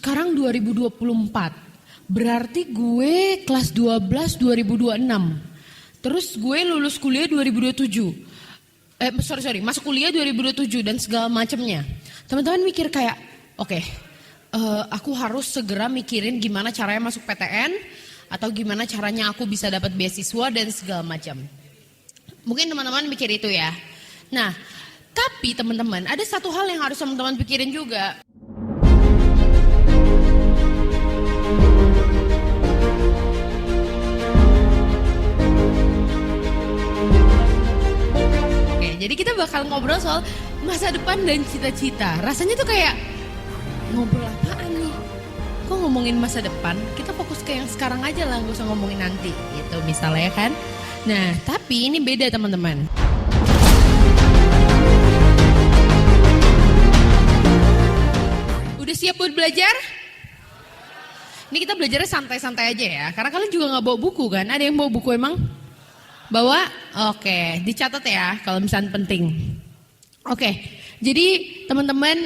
Sekarang 2024, berarti gue kelas 12 2026. Terus gue lulus kuliah 2027. Masuk kuliah 2027 dan segala macamnya. Teman-teman mikir kayak, oke, aku harus segera mikirin gimana caranya masuk PTN atau gimana caranya aku bisa dapat beasiswa dan segala macam. Mungkin teman-teman mikir itu ya. Nah, tapi teman-teman ada satu hal yang harus teman-teman pikirin juga. Oke, jadi kita bakal ngobrol soal masa depan dan cita-cita. Rasanya tuh kayak ngobrol apaan nih? Kok ngomongin masa depan? Kita fokus ke yang sekarang aja lah, gak usah ngomongin nanti. Gitu misalnya kan. Nah, tapi ini beda teman-teman. Udah siap buat belajar? Ini kita belajarnya santai-santai aja ya. Karena kalian juga gak bawa buku kan? Ada yang bawa buku emang? Bawa? Oke, dicatat ya kalau misalnya penting. Oke, jadi teman-teman,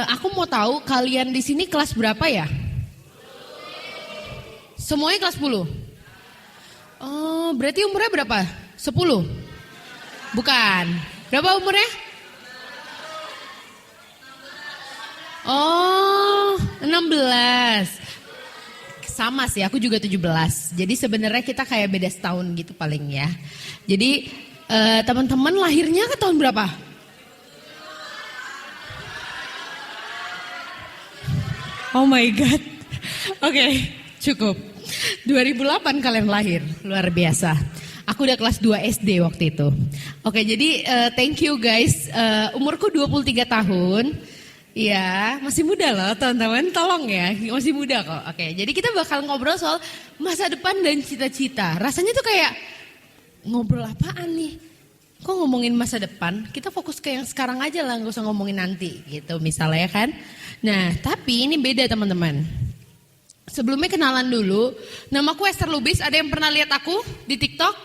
aku mau tahu kalian di sini kelas berapa ya? Semuanya kelas 10? Oh, berarti umurnya berapa? 10? Bukan. Berapa umurnya? Oh, 16. Sama sih, aku juga 17. Jadi sebenarnya kita kayak beda setahun gitu paling ya. Jadi teman-teman lahirnya ke tahun berapa? Oh my God. Oke, cukup. 2008 kalian lahir, luar biasa. Aku udah kelas 2 SD waktu itu. Oke, jadi thank you guys. Umurku 23 tahun. Ya, masih muda loh teman-teman, tolong ya, masih muda kok. Oke, jadi kita bakal ngobrol soal masa depan dan cita-cita. Rasanya tuh kayak ngobrol apaan nih? Kok ngomongin masa depan? Kita fokus ke yang sekarang aja lah, gak usah ngomongin nanti gitu misalnya kan. Nah, tapi ini beda teman-teman. Sebelumnya kenalan dulu, namaku Esther Lubis. Ada yang pernah lihat aku di TikTok?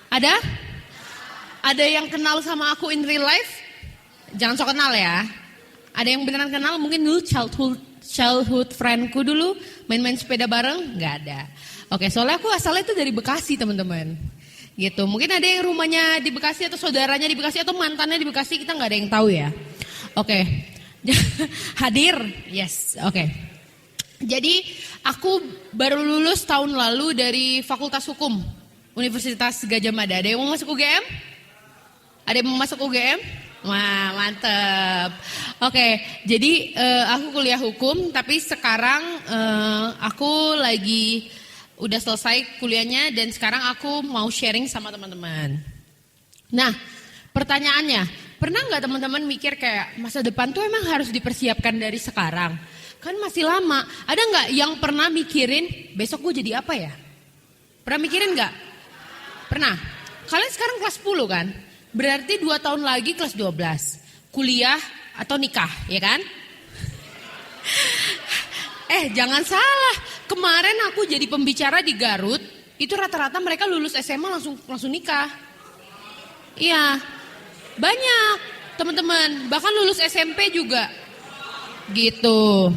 Ada? Ada yang kenal sama aku in real life? Jangan sok kenal ya. Ada yang beneran kenal? Mungkin dulu childhood friendku dulu main-main sepeda bareng? Gak ada. Oke, soalnya aku asalnya itu dari Bekasi teman-teman. Gitu. Mungkin ada yang rumahnya di Bekasi atau saudaranya di Bekasi atau mantannya di Bekasi, kita gak ada yang tahu ya. Oke. Hadir, yes, oke. Jadi aku baru lulus tahun lalu dari Fakultas Hukum Universitas Gadjah Mada. Ada yang mau masuk UGM? Ada yang mau masuk UGM? Wah, mantep. Oke, jadi aku kuliah hukum, tapi sekarang aku lagi udah selesai kuliahnya dan sekarang aku mau sharing sama teman-teman. Nah, pertanyaannya, pernah nggak teman-teman mikir kayak masa depan tuh emang harus dipersiapkan dari sekarang? Kan masih lama. Ada nggak yang pernah mikirin besok gue jadi apa ya? Pernah mikirin nggak? Pernah. Kalian sekarang kelas 10 kan? Berarti 2 tahun lagi kelas 12. Kuliah atau nikah, ya kan? Jangan salah. Kemarin aku jadi pembicara di Garut, itu rata-rata mereka lulus SMA langsung nikah. Iya. Banyak teman-teman, bahkan lulus SMP juga gitu.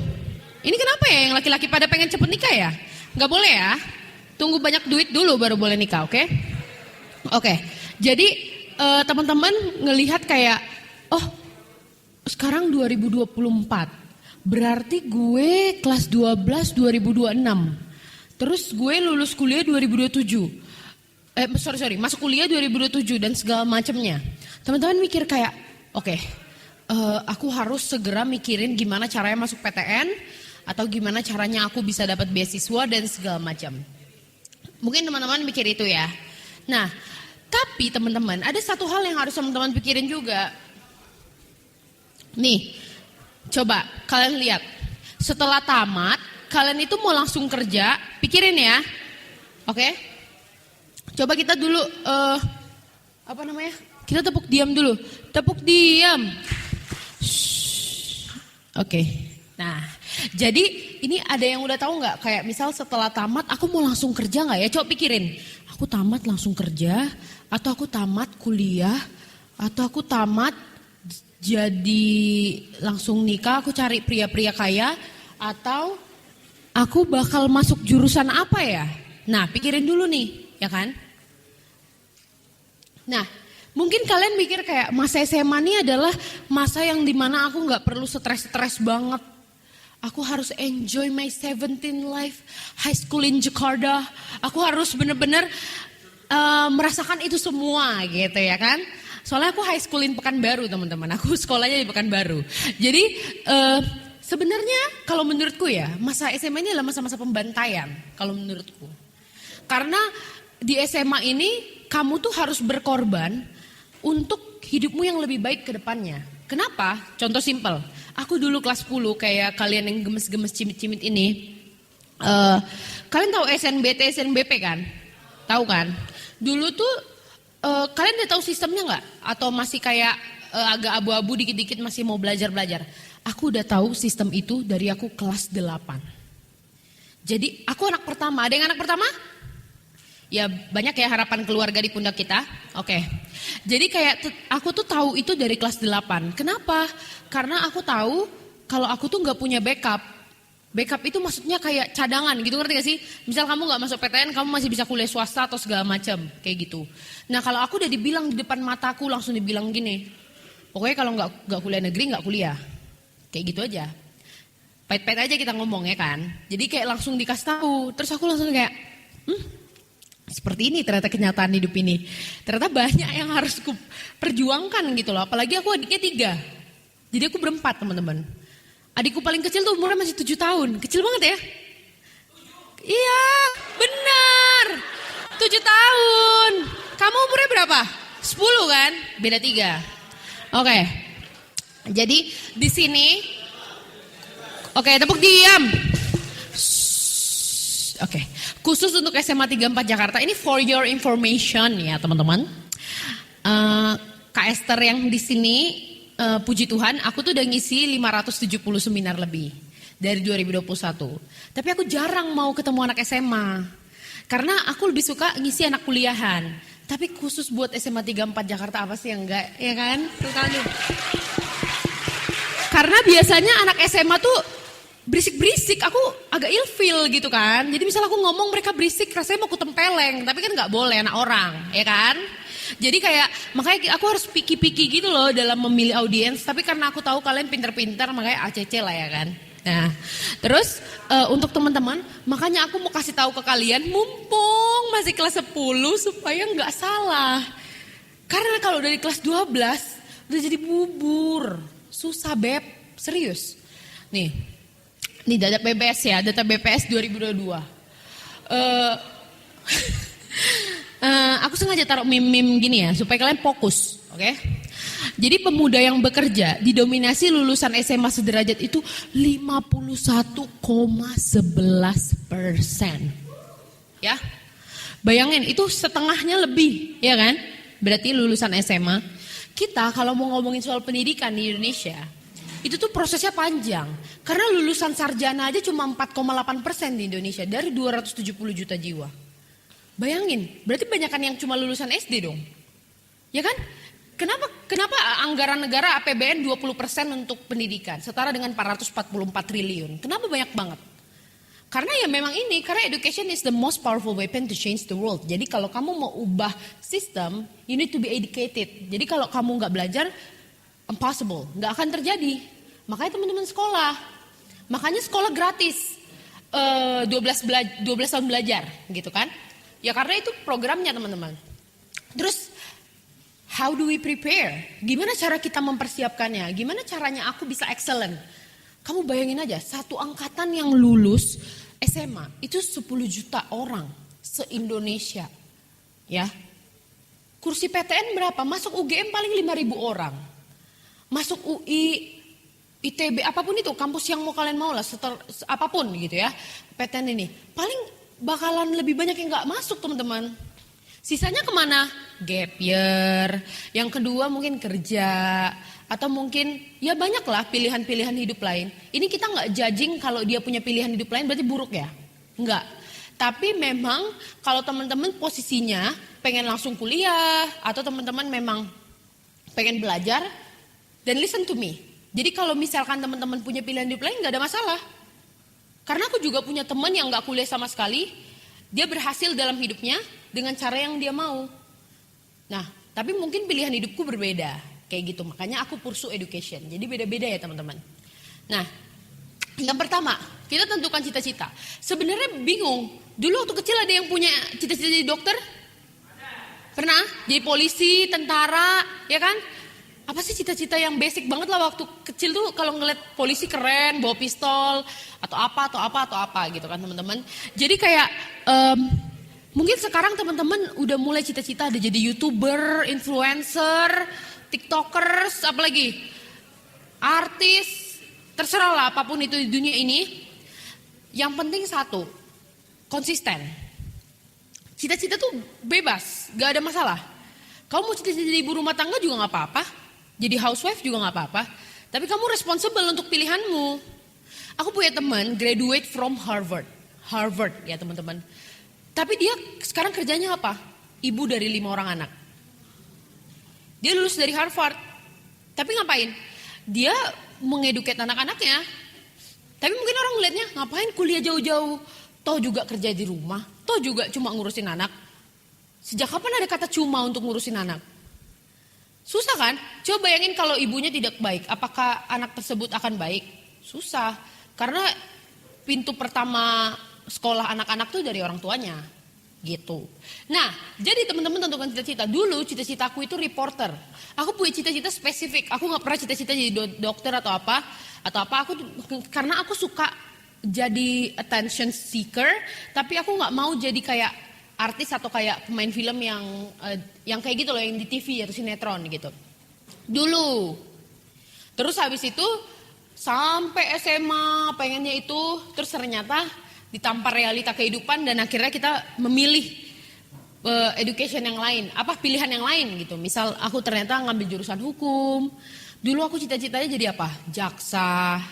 Ini kenapa ya yang laki-laki pada pengen cepet nikah ya? Gak boleh ya, tunggu banyak duit dulu baru boleh nikah, oke? Oke, jadi teman-teman ngelihat kayak, oh sekarang 2024, berarti gue kelas 12 2026. Terus gue lulus kuliah 2027. Masuk kuliah 2027 dan segala macamnya. Teman-teman mikir kayak, oke, aku harus segera mikirin gimana caranya masuk PTN atau gimana caranya aku bisa dapat beasiswa dan segala macam. Mungkin teman-teman mikir itu ya. Nah, tapi teman-teman ada satu hal yang harus teman-teman pikirin juga. Nih, coba kalian lihat. Setelah tamat, kalian itu mau langsung kerja, pikirin ya. Oke? Coba kita dulu, kita tepuk diam dulu. Tepuk diam. Oke. Nah, jadi ini ada yang udah tahu nggak? Kayak misal setelah tamat, aku mau langsung kerja nggak ya? Coba pikirin. Aku tamat langsung kerja, atau aku tamat kuliah, atau aku tamat jadi langsung nikah, aku cari pria-pria kaya, atau aku bakal masuk jurusan apa ya? Nah, pikirin dulu nih, ya kan? Nah, mungkin kalian mikir kayak masa SMA ini adalah masa yang dimana aku gak perlu stres-stres banget. Aku harus enjoy my 17 life, high school in Jakarta. Aku harus bener-bener merasakan itu semua gitu ya kan. Soalnya aku high school in Pekanbaru teman-teman, aku sekolahnya di Pekanbaru. Jadi sebenarnya kalau menurutku ya, masa SMA ini adalah masa-masa pembantaian kalau menurutku. Karena di SMA ini kamu tuh harus berkorban untuk hidupmu yang lebih baik ke depannya. Kenapa? Contoh simpel, aku dulu kelas 10 kayak kalian yang gemes-gemes cimit-cimit ini. Kalian tahu SNBT, SNBP kan? Tahu kan? Dulu tuh kalian udah tahu sistemnya nggak? Atau masih kayak agak abu-abu dikit-dikit masih mau belajar-belajar? Aku udah tahu sistem itu dari aku kelas 8. Jadi aku anak pertama. Ada yang anak pertama? Ya banyak ya harapan keluarga di pundak kita. Oke. Jadi kayak aku tuh tahu itu dari kelas 8. Kenapa? Karena aku tahu kalau aku tuh nggak punya backup. Backup itu maksudnya kayak cadangan gitu, ngerti gak sih? Misal kamu gak masuk PTN, kamu masih bisa kuliah swasta atau segala macam kayak gitu. Nah kalau aku udah dibilang di depan mataku langsung dibilang gini, pokoknya kalau gak kuliah negeri gak kuliah. Kayak gitu aja. Pahit-pahit aja kita ngomong ya kan. Jadi kayak langsung dikasih tahu. Terus aku langsung kayak, seperti ini ternyata kenyataan hidup ini. Ternyata banyak yang harus ku perjuangkan gitu loh. Apalagi aku adiknya 3. Jadi aku berempat teman-teman. Adikku paling kecil tuh umurnya masih 7 tahun. Kecil banget ya. Iya benar. 7 tahun. Kamu umurnya berapa? 10 kan? Beda 3. Oke. Jadi di sini. Oke, tepuk diam. Oke. Khusus untuk SMA 34 Jakarta. Ini for your information ya teman-teman. Kak Esther yang di sini. Puji Tuhan, aku tuh udah ngisi 570 seminar lebih dari 2021. Tapi aku jarang mau ketemu anak SMA. Karena aku lebih suka ngisi anak kuliahan. Tapi khusus buat SMA 34 Jakarta apa sih yang enggak, ya kan? Karena biasanya anak SMA tuh berisik-berisik, aku agak ilfeel gitu kan. Jadi misal aku ngomong mereka berisik, rasanya mau kutempeleng. Tapi kan gak boleh anak orang, ya kan? Jadi kayak makanya aku harus piki-piki gitu loh dalam memilih audiens. Tapi karena aku tahu kalian pintar-pintar makanya ACC lah ya kan. Nah terus untuk teman-teman makanya aku mau kasih tahu ke kalian mumpung masih kelas 10 supaya nggak salah. Karena kalau dari kelas 12 udah jadi bubur. Susah beb, serius. Nih data BPS ya, data BPS 2022. Aku sengaja taruh meme-meme gini ya supaya kalian fokus, oke? Jadi pemuda yang bekerja didominasi lulusan SMA sederajat itu 51,11%. Ya, bayangin itu setengahnya lebih, ya kan? Berarti lulusan SMA. Kita kalau mau ngomongin soal pendidikan di Indonesia, itu tuh prosesnya panjang. Karena lulusan sarjana aja cuma 4,8% di Indonesia dari 270 juta jiwa. Bayangin, berarti banyakan yang cuma lulusan SD dong. Ya kan? Kenapa anggaran negara APBN 20% untuk pendidikan setara dengan 444 triliun? Kenapa banyak banget? Karena ya memang ini, karena education is the most powerful weapon to change the world. Jadi kalau kamu mau ubah sistem, you need to be educated. Jadi kalau kamu nggak belajar, impossible, nggak akan terjadi. Makanya teman-teman sekolah, makanya sekolah gratis, 12 tahun belajar, gitu kan? Ya karena itu programnya teman-teman. Terus how do we prepare? Gimana cara kita mempersiapkannya? Gimana caranya aku bisa excellent? Kamu bayangin aja satu angkatan yang lulus SMA itu 10 juta orang se-Indonesia. Ya. Kursi PTN berapa? Masuk UGM paling 5.000 orang. Masuk UI, ITB apapun itu kampus yang mau kalian mau lah apapun gitu ya. PTN ini paling bakalan lebih banyak yang gak masuk teman-teman. Sisanya kemana? Gap year. Yang kedua mungkin kerja. Atau mungkin ya banyak lah pilihan-pilihan hidup lain. Ini kita gak judging kalau dia punya pilihan hidup lain berarti buruk ya? Enggak. Tapi memang kalau teman-teman posisinya pengen langsung kuliah. Atau teman-teman memang pengen belajar. Dan listen to me. Jadi kalau misalkan teman-teman punya pilihan hidup lain, gak ada masalah. Karena aku juga punya teman yang gak kuliah sama sekali. Dia berhasil dalam hidupnya dengan cara yang dia mau. Nah, tapi mungkin pilihan hidupku berbeda. Kayak gitu, makanya aku pursue education. Jadi beda-beda ya teman-teman. Nah, yang pertama, kita tentukan cita-cita. Sebenarnya bingung. Dulu waktu kecil ada yang punya cita-cita jadi dokter? Pernah? Jadi polisi, tentara, ya kan? Apa sih cita-cita yang basic banget lah waktu kecil tuh kalau ngeliat polisi keren, bawa pistol, atau apa gitu kan teman-teman. Jadi kayak mungkin sekarang teman-teman udah mulai cita-cita ada jadi YouTuber, influencer, TikTokers, apalagi artis, terserah lah apapun itu di dunia ini. Yang penting satu, konsisten. Cita-cita tuh bebas, gak ada masalah. Kamu mau cita-cita jadi ibu rumah tangga juga gak apa-apa. Jadi housewife juga gak apa-apa. Tapi kamu responsible untuk pilihanmu. Aku punya teman graduate from Harvard. Harvard ya teman-teman. Tapi dia sekarang kerjanya apa? Ibu dari 5 orang anak. Dia lulus dari Harvard. Tapi ngapain? Dia mengeduket anak-anaknya. Tapi mungkin orang ngeliatnya ngapain kuliah jauh-jauh. Toh juga kerja di rumah. Toh juga cuma ngurusin anak. Sejak kapan ada kata cuma untuk ngurusin anak? Susah kan? Coba bayangin kalau ibunya tidak baik. Apakah anak tersebut akan baik? Susah. Karena pintu pertama sekolah anak-anak tuh dari orang tuanya. Gitu. Nah, jadi teman-teman tentukan cita-cita. Dulu cita-citaku itu reporter. Aku punya cita-cita spesifik. Aku gak pernah cita-cita jadi dokter atau apa. Karena aku suka jadi attention seeker. Tapi aku gak mau jadi kayak artis atau kayak pemain film yang kayak gitu loh, yang di TV atau sinetron gitu. Dulu. Terus habis itu sampai SMA pengennya itu, terus ternyata ditampar realita kehidupan dan akhirnya kita memilih education yang lain, pilihan yang lain gitu. Misal aku ternyata ngambil jurusan hukum. Dulu aku cita-citanya jadi apa? Jaksa.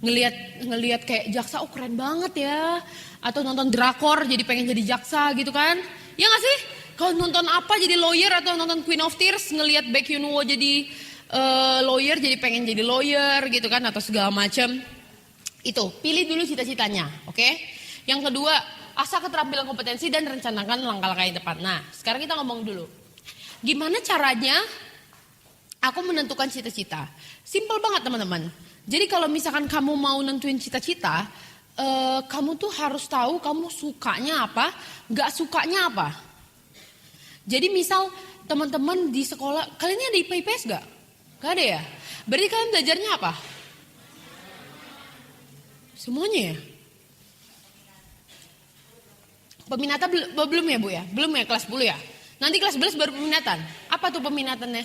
Ngelihat kayak jaksa, keren banget ya. Atau nonton drakor jadi pengen jadi jaksa gitu kan. Ya gak sih? Kalau nonton apa jadi lawyer atau nonton Queen of Tears ngelihat Baek Hyun Woo jadi lawyer jadi pengen jadi lawyer gitu kan atau segala macam. Itu, pilih dulu cita-citanya, oke? Yang kedua, asah keterampilan kompetensi dan rencanakan langkah-langkah yang tepat. Nah, sekarang kita ngomong dulu. Gimana caranya aku menentukan cita-cita? Simpel banget teman-teman. Jadi kalau misalkan kamu mau nentuin cita-cita, kamu tuh harus tahu kamu sukanya apa, gak sukanya apa. Jadi misal teman-teman di sekolah, kalian ini ada IPA IPS gak? Gak ada ya? Berarti kalian belajarnya apa? Semuanya ya? Peminatan belum ya Bu ya? Belum ya kelas 10 ya? Nanti kelas 11 baru peminatan. Apa tuh peminatannya?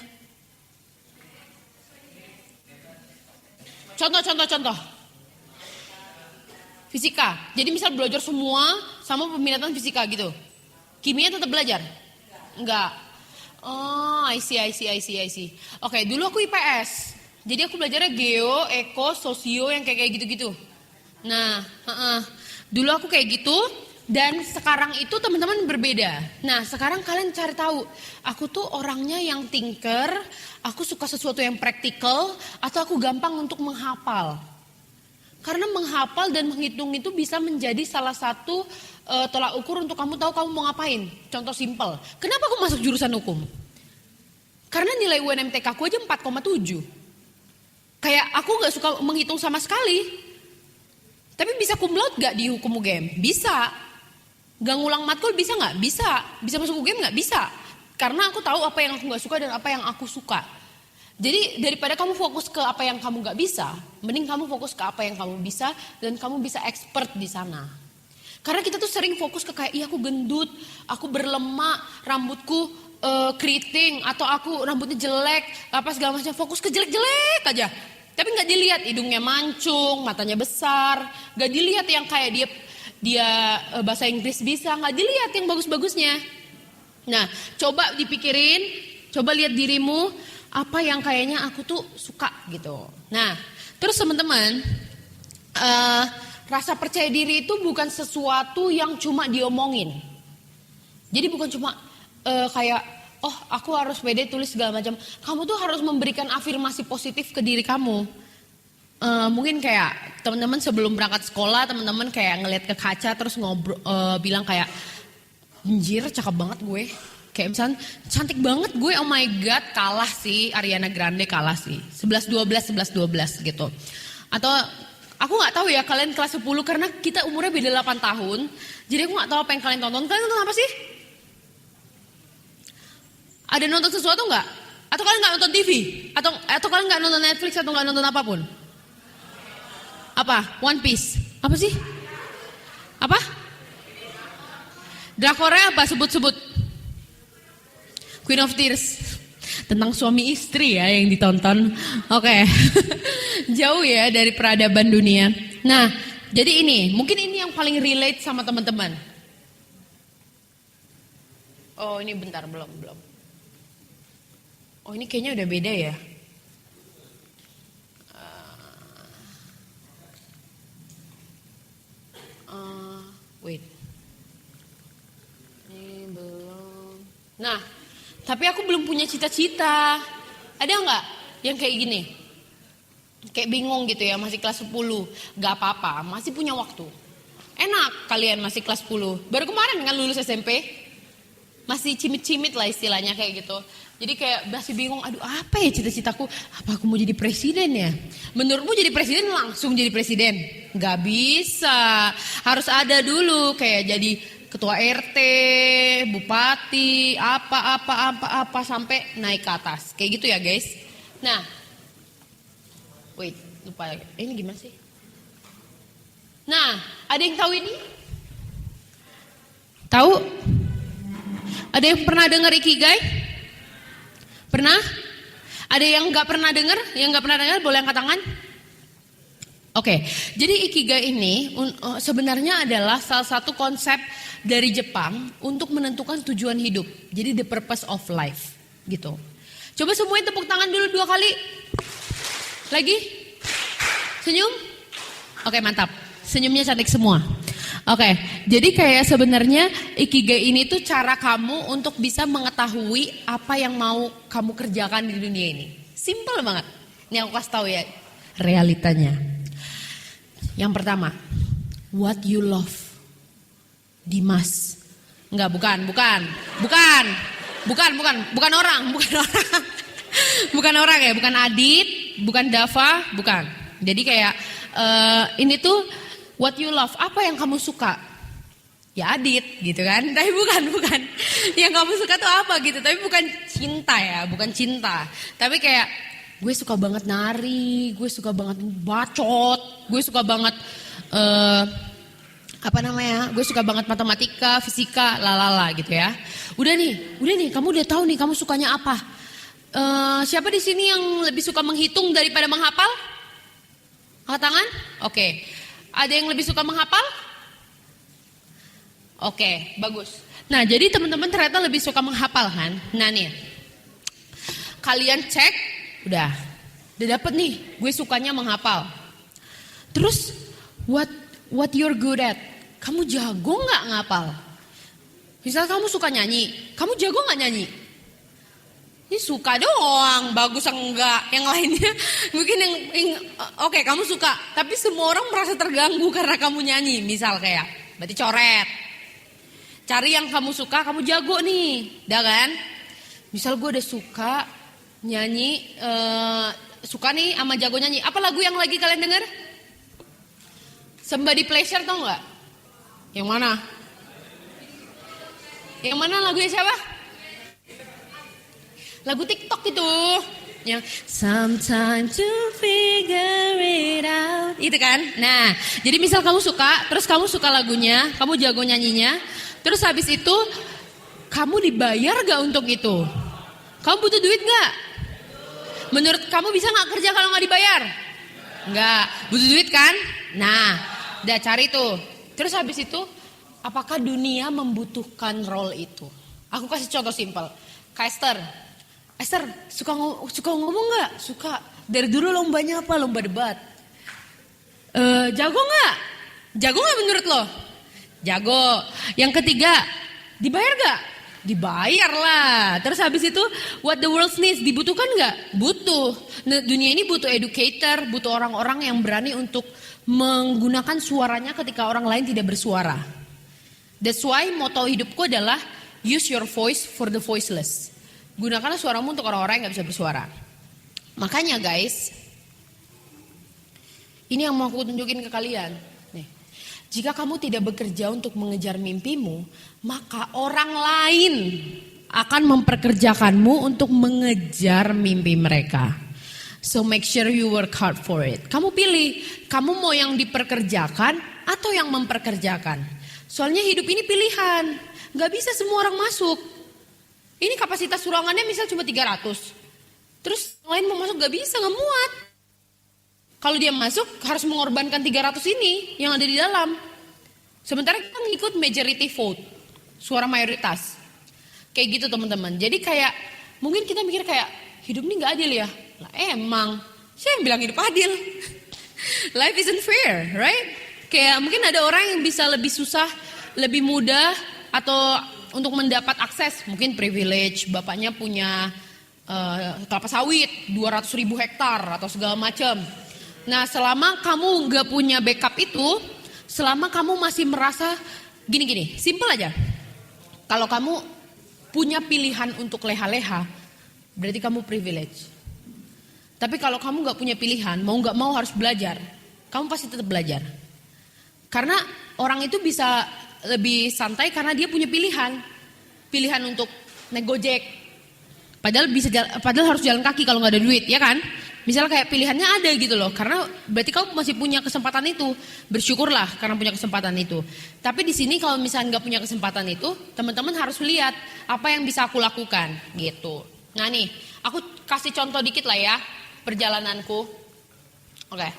Contoh. Fisika. Jadi misal belajar semua sama peminatan fisika gitu. Kimia tetap belajar? Enggak. Oh, I see. Oke, dulu aku IPS. Jadi aku belajarnya geo, eko, sosio yang kayak gitu-gitu. Nah, dulu aku kayak gitu dan sekarang itu teman-teman berbeda. Nah, sekarang kalian cari tahu, aku tuh orangnya yang thinker, aku suka sesuatu yang praktikal atau aku gampang untuk menghafal. Karena menghafal dan menghitung itu bisa menjadi salah satu tolak ukur untuk kamu tahu kamu mau ngapain. Contoh simpel, kenapa aku masuk jurusan hukum? Karena nilai UNMTK aku aja 4,7. Kayak aku gak suka menghitung sama sekali. Tapi bisa cum laude gak di hukum UGM? Bisa. Gak ngulang matkul bisa gak? Bisa. Bisa masuk UGM gak? Bisa. Karena aku tahu apa yang aku gak suka dan apa yang aku suka. Jadi daripada kamu fokus ke apa yang kamu gak bisa, mending kamu fokus ke apa yang kamu bisa dan kamu bisa expert di sana. Karena kita tuh sering fokus ke kayak, aku gendut, aku berlemak, rambutku keriting, atau aku rambutnya jelek, apa segala macam, fokus ke jelek-jelek aja. Tapi nggak dilihat hidungnya mancung, matanya besar, nggak dilihat yang kayak dia bahasa Inggris bisa, nggak dilihat yang bagus-bagusnya. Nah, coba dipikirin, coba lihat dirimu apa yang kayaknya aku tuh suka gitu. Nah, terus teman-teman, rasa percaya diri itu bukan sesuatu yang cuma diomongin. Jadi bukan cuma kayak oh aku harus pede tulis segala macam. Kamu tuh harus memberikan afirmasi positif ke diri kamu. Mungkin kayak teman-teman sebelum berangkat sekolah, teman-teman kayak ngeliat ke kaca terus ngobrol, bilang kayak, anjir cakep banget gue. Kayak misalnya cantik banget gue, oh my god kalah sih, Ariana Grande kalah sih. 11-12 gitu. Atau aku gak tahu ya kalian kelas 10 karena kita umurnya beda 8 tahun. Jadi aku gak tahu apa yang kalian tonton. Kalian nonton apa sih? Ada nonton sesuatu gak? Atau kalian gak nonton TV? Atau kalian gak nonton Netflix atau gak nonton apapun? Apa? One Piece? Apa sih? Apa? Drakornya apa? Sebut-sebut. Queen of Tears. Tentang suami istri ya yang ditonton. Oke. Jauh ya dari peradaban dunia. Nah, jadi ini, mungkin ini yang paling relate sama teman-teman. Oh, ini bentar, belum. Oh, ini kayaknya udah beda ya. Wait. Ini belum. Nah, tapi aku belum punya cita-cita. Ada nggak yang kayak gini? Kayak bingung gitu ya, masih kelas 10. Gak apa-apa, masih punya waktu. Enak kalian masih kelas 10. Baru kemarin kan lulus SMP. Masih cimit-cimit lah istilahnya kayak gitu. Jadi kayak masih bingung, aduh apa ya cita-citaku? Apa aku mau jadi presiden ya? Menurutmu jadi presiden langsung jadi presiden? Gak bisa. Harus ada dulu kayak jadi ketua RT, bupati, apa sampai naik ke atas. Kayak gitu ya guys. Nah, wait, lupa lagi. Ini gimana sih? Nah, ada yang tahu ini? Tahu? Ada yang pernah dengar Ikigai? Pernah? Ada yang nggak pernah dengar? Yang nggak pernah dengar boleh angkat tangan? Oke, jadi Ikigai ini sebenarnya adalah salah satu konsep dari Jepang untuk menentukan tujuan hidup. Jadi the purpose of life, gitu. Coba semuanya tepuk tangan dulu 2 kali. Lagi? Senyum? Oke, mantap. Senyumnya cantik semua. Oke, jadi kayak sebenarnya Ikigai ini tuh cara kamu untuk bisa mengetahui apa yang mau kamu kerjakan di dunia ini. Simple banget. Ini aku kasih tahu ya realitanya. Yang pertama, what you love. Dimas. Enggak, bukan orang. Bukan orang ya, bukan Adit, bukan Dava, bukan. Jadi kayak ini tuh what you love, apa yang kamu suka? Ya Adit gitu kan, tapi bukan. Yang kamu suka tuh apa gitu, tapi bukan cinta ya, bukan cinta. Tapi kayak gue suka banget nari, gue suka banget bacot, gue suka banget gue suka banget matematika, fisika, lalala gitu ya. Udah nih, kamu udah tahu nih kamu sukanya apa. Siapa di sini yang lebih suka menghitung daripada menghafal? Angkat tangan? Oke. Ada yang lebih suka menghafal? Oke, bagus. Nah, jadi teman-teman ternyata lebih suka menghafal kan? Nah nih, kalian cek, udah dapet nih, gue sukanya menghafal. Terus, what you're good at? Kamu jago nggak ngapal? Misal kamu suka nyanyi, kamu jago nggak nyanyi? Ini suka doang, bagus enggak. Yang lainnya mungkin yang oke, kamu suka, tapi semua orang merasa terganggu karena kamu nyanyi. Misal kayak, berarti coret. Cari yang kamu suka, kamu jago nih, dah kan? Misal gue udah suka nyanyi, suka nih sama jago nyanyi. Apa lagu yang lagi kalian denger? Somebody Pleasure tau nggak? Yang mana? Yang mana lagunya siapa? Lagu TikTok itu yang sometimes to figure it out, itu kan. Nah, jadi misal kamu suka, terus kamu suka lagunya, kamu jago nyanyinya, terus habis itu kamu dibayar gak untuk itu? Kamu butuh duit gak? Menurut kamu bisa gak kerja kalau gak dibayar? Enggak, butuh duit kan? Nah, udah cari tuh. Terus habis itu, apakah dunia membutuhkan role itu? Aku kasih contoh simpel. Kak Esther, suka ngomong gak? Suka. Dari dulu lombanya apa? Lomba debat. Jago gak? Jago gak menurut lo? Jago. Yang ketiga, dibayar gak? Dibayar lah. Terus habis itu what the world needs, dibutuhkan nggak? Butuh. Nah, dunia ini butuh educator, butuh orang-orang yang berani untuk menggunakan suaranya ketika orang lain tidak bersuara. That's why motto hidupku adalah use your voice for the voiceless. Gunakanlah suaramu untuk orang-orang yang gak bisa bersuara. Makanya guys, ini yang mau aku tunjukin ke kalian. Nih, jika kamu tidak bekerja untuk mengejar mimpimu, maka orang lain akan memperkerjakanmu untuk mengejar mimpi mereka. So make sure you work hard for it. Kamu pilih, kamu mau yang diperkerjakan atau yang memperkerjakan. Soalnya hidup ini pilihan, gak bisa semua orang masuk. Ini kapasitas ruangannya misal cuma 300. Terus yang lain mau masuk gak bisa, gak muat. Kalau dia masuk harus mengorbankan 300 ini yang ada di dalam. Sementara kita ngikut majority vote, suara mayoritas. Kayak gitu teman-teman. Jadi kayak mungkin kita mikir kayak hidup ini gak adil ya. Lah emang, siapa yang bilang hidup adil? Life isn't fair, right? Kayak mungkin ada orang yang bisa lebih susah, lebih mudah atau untuk mendapat akses, mungkin privilege, bapaknya punya kelapa sawit 200.000 hektar atau segala macam. Nah selama kamu gak punya backup itu, selama kamu masih merasa gini-gini, simple aja. Kalau kamu punya pilihan untuk leha-leha, berarti kamu privilege. Tapi kalau kamu gak punya pilihan, mau gak mau harus belajar, kamu pasti tetap belajar. Karena orang itu bisa lebih santai karena dia punya pilihan. Pilihan untuk naik Gojek. Padahal harus jalan kaki kalau gak ada duit, ya kan? Misalnya kayak pilihannya ada gitu loh. Karena berarti kamu masih punya kesempatan itu. Bersyukurlah karena punya kesempatan itu. Tapi di sini kalau misalnya gak punya kesempatan itu, teman-teman harus lihat apa yang bisa aku lakukan gitu. Nah nih, aku kasih contoh dikit lah ya perjalananku. Oke.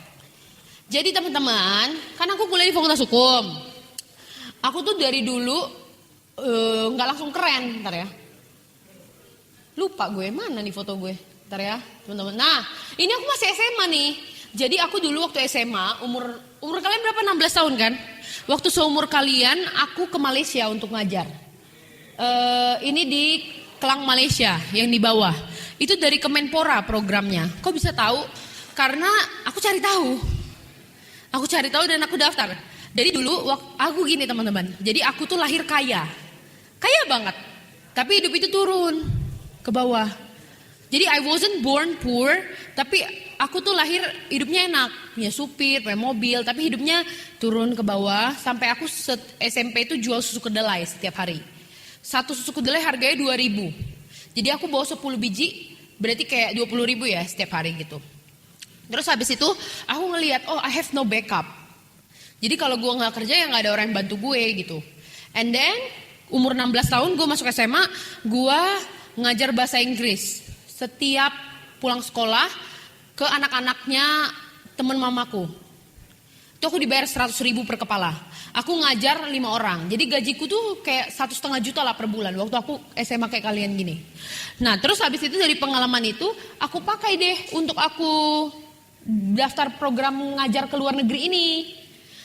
Jadi teman-teman, kan aku kuliah di Fakultas Hukum. Aku tuh dari dulu nggak langsung keren, ntar ya. Lupa gue mana nih foto gue, ntar ya teman-teman. Nah, ini aku masih SMA nih. Jadi aku dulu waktu SMA umur kalian berapa? 16 tahun kan? Waktu seumur kalian aku ke Malaysia untuk ngajar. Ini di Kelang Malaysia yang di bawah. Itu dari Kemenpora programnya. Kok bisa tahu? Karena aku cari tahu. Aku cari tahu dan aku daftar. Jadi dulu aku gini teman-teman. Jadi aku tuh lahir kaya. Kaya banget. Tapi hidup itu turun ke bawah. Jadi I wasn't born poor, tapi aku tuh lahir hidupnya enak. Punya supir, punya mobil, tapi hidupnya turun ke bawah sampai aku SMP itu jual susu kedelai setiap hari. Satu susu kedelai harganya 2.000. Jadi aku bawa 10 biji, berarti kayak 20.000 ya setiap hari gitu. Terus habis itu aku ngelihat, oh I have no backup. Jadi kalau gue gak kerja ya gak ada orang yang bantu gue gitu. And then umur 16 tahun gue masuk SMA, gue ngajar bahasa Inggris. Setiap pulang sekolah ke anak-anaknya temen mamaku. Itu aku dibayar 100.000 per kepala. Aku ngajar 5 orang. Jadi gajiku tuh kayak 1,5 juta lah per bulan. Waktu aku SMA kayak kalian gini. Nah terus habis itu dari pengalaman itu aku pakai deh untuk aku daftar program ngajar ke luar negeri ini.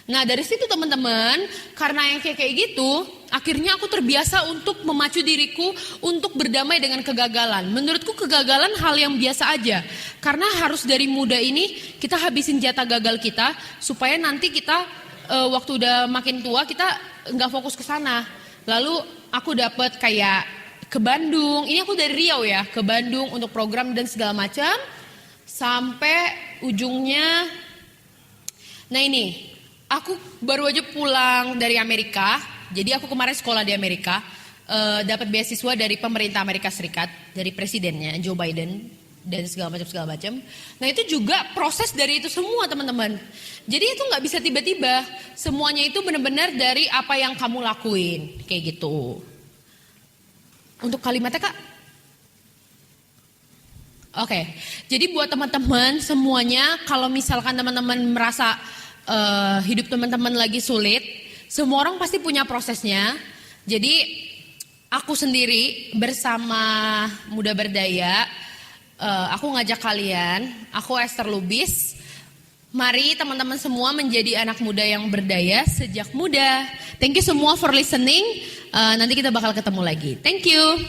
Nah dari situ teman-teman, karena yang kayak gitu, akhirnya aku terbiasa untuk memacu diriku untuk berdamai dengan kegagalan. Menurutku kegagalan hal yang biasa aja. Karena harus dari muda ini kita habisin jatah gagal kita, supaya nanti kita waktu udah makin tua kita nggak fokus ke sana. Lalu aku dapat kayak ke Bandung, ini aku dari Riau ya, ke Bandung untuk program dan segala macam. Sampai ujungnya, nah ini, aku baru aja pulang dari Amerika. Jadi aku kemarin sekolah di Amerika, dapat beasiswa dari pemerintah Amerika Serikat, dari presidennya Joe Biden dan segala macam. Nah itu juga proses dari itu semua teman-teman. Jadi itu nggak bisa tiba-tiba. Semuanya itu benar-benar dari apa yang kamu lakuin, kayak gitu. Untuk kalimatnya Kak. Oke, jadi buat teman-teman semuanya, kalau misalkan teman-teman merasa hidup teman-teman lagi sulit, semua orang pasti punya prosesnya. Jadi aku sendiri bersama Muda Berdaya, aku ngajak kalian, aku Esther Lubis, Mari teman-teman semua menjadi anak muda yang berdaya sejak muda. Thank you semua for listening. Nanti kita bakal ketemu lagi. Thank you.